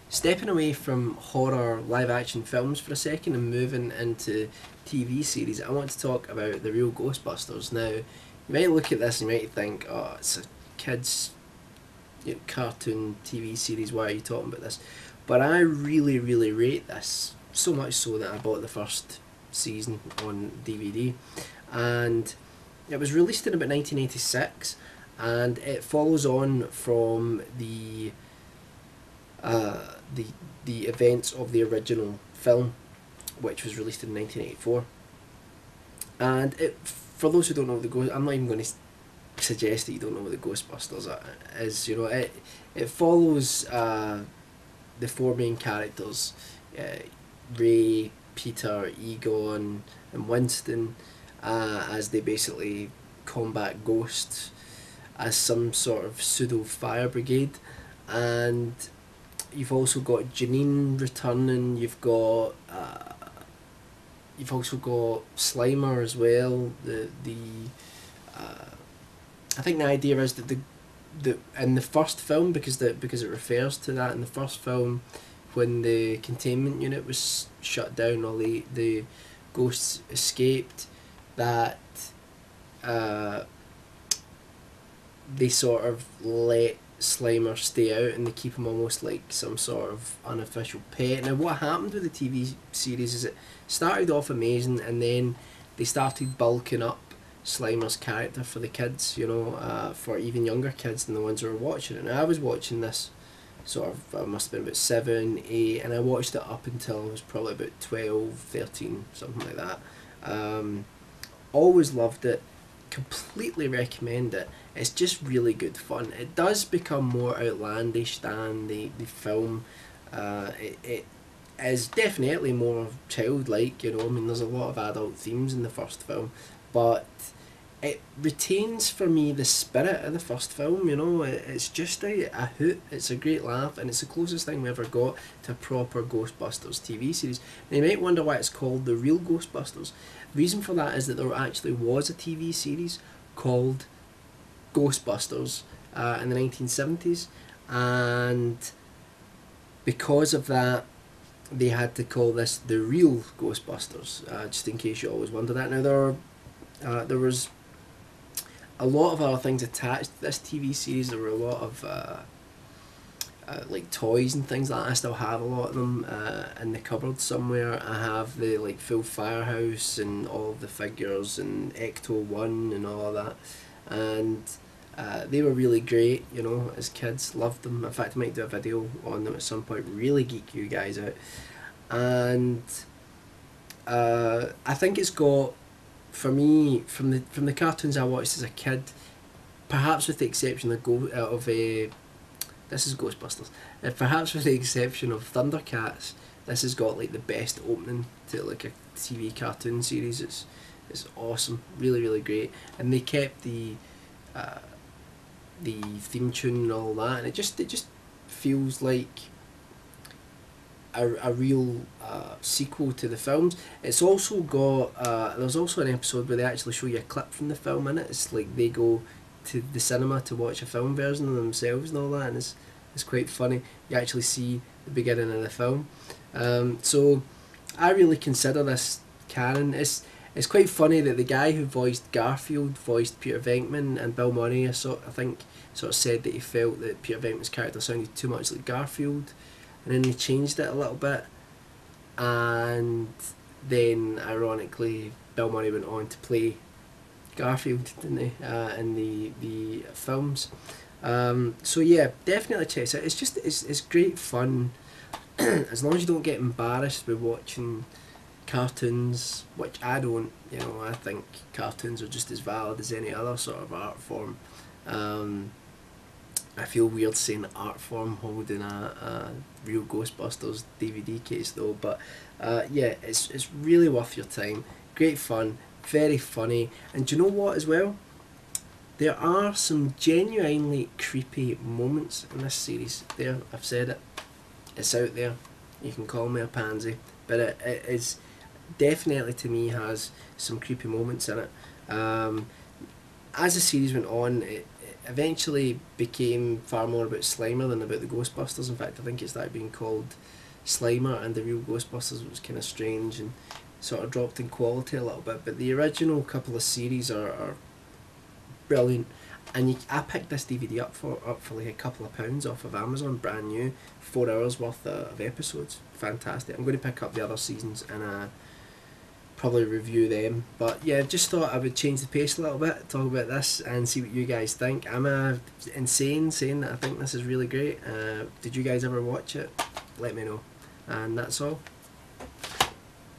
stepping away from horror live action films for a second and moving into TV series, I want to talk about the Real Ghostbusters. Now, you might look at this and you might think, oh, it's a kids' cartoon TV series, why are you talking about this? But I really, really rate this, so much so that I bought the first season on DVD. And it was released in about 1986, and it follows on from the events of the original film, which was released in 1984. And for those who don't know the Ghost, I'm not even going to suggest that you don't know what the Ghostbusters is. It follows the four main characters, Ray, Peter, Egon, and Winston, as they basically combat ghosts as some sort of pseudo fire brigade. And you've also got Janine returning. You've also got Slimer as well. I think the idea is that the in the first film, because it refers to that in the first film, when the containment unit was shut down, all the ghosts escaped, that they sort of let Slimer stay out and they keep him almost like some sort of unofficial pet. Now, what happened with the TV series is it started off amazing, and then they started bulking up Slimer's character for the kids, for even younger kids than the ones who were watching it. Now, I was watching this sort of, I must have been about 7, 8, and I watched it up until I was probably about 12, 13, something like that. Always loved it, completely recommend it. It's just really good fun. It does become more outlandish than the film. It is definitely more childlike, I mean, there's a lot of adult themes in the first film, but it retains for me the spirit of the first film. It's just a hoot, it's a great laugh, and it's the closest thing we ever got to a proper Ghostbusters TV series. Now, you might wonder why it's called the Real Ghostbusters. The reason for that is that there actually was a TV series called Ghostbusters in the 1970s, and because of that they had to call this the Real Ghostbusters, just in case you always wonder that. Now, there was a lot of other things attached to this TV series. There were a lot of like toys and things like that. I still have a lot of them in the cupboard somewhere. I have the full firehouse and all of the figures and Ecto 1 and all of that, and they were really great, as kids. Loved them. In fact, I might do a video on them at some point, really geek you guys out. And I think it's got, for me, from the cartoons I watched as a kid, perhaps with the exception of this is Ghostbusters. Perhaps with the exception of Thundercats, this has got the best opening to a TV cartoon series. It's awesome, really, really great, and they kept the theme tune and all that, and it just feels like a real sequel to the films. It's also got there's also an episode where they actually show you a clip from the film in it. It's like they go to the cinema to watch a film version of themselves and all that, and it's quite funny. You actually see the beginning of the film. So I really consider this canon. It's quite funny that the guy who voiced Garfield voiced Peter Venkman, and Bill Murray I think sort of said that he felt that Peter Venkman's character sounded too much like Garfield, and then they changed it a little bit, and then ironically Bill Murray went on to play Garfield, didn't he, in the films. So yeah, definitely check it out. It's great fun as long as you don't get embarrassed with watching cartoons, which I don't. I think cartoons are just as valid as any other sort of art form. I feel weird saying art form holding a Real Ghostbusters DVD case though, but yeah, it's really worth your time. Great fun, very funny, and do you know what as well? There are some genuinely creepy moments in this series. There, I've said it. It's out there. You can call me a pansy, but it is definitely, to me, has some creepy moments in it. As the series went on, eventually became far more about Slimer than about the Ghostbusters. In fact, I think it started being called Slimer and the Real Ghostbusters, which was kind of strange and sort of dropped in quality a little bit. But the original couple of series are brilliant. And I picked this DVD up for like a couple of pounds off of Amazon, brand new, 4 hours worth of episodes. Fantastic. I'm going to pick up the other seasons and probably review them. But yeah, just thought I would change the pace a little bit, talk about this and see what you guys think. I'm insane saying that I think this is really great. Did you guys ever watch it? Let me know. And that's all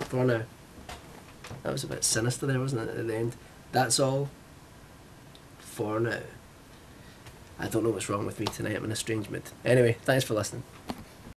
for now. That was a bit sinister there, wasn't it, at the end? That's all for now. I don't know what's wrong with me tonight. I'm in a strange mood. Anyway, thanks for listening.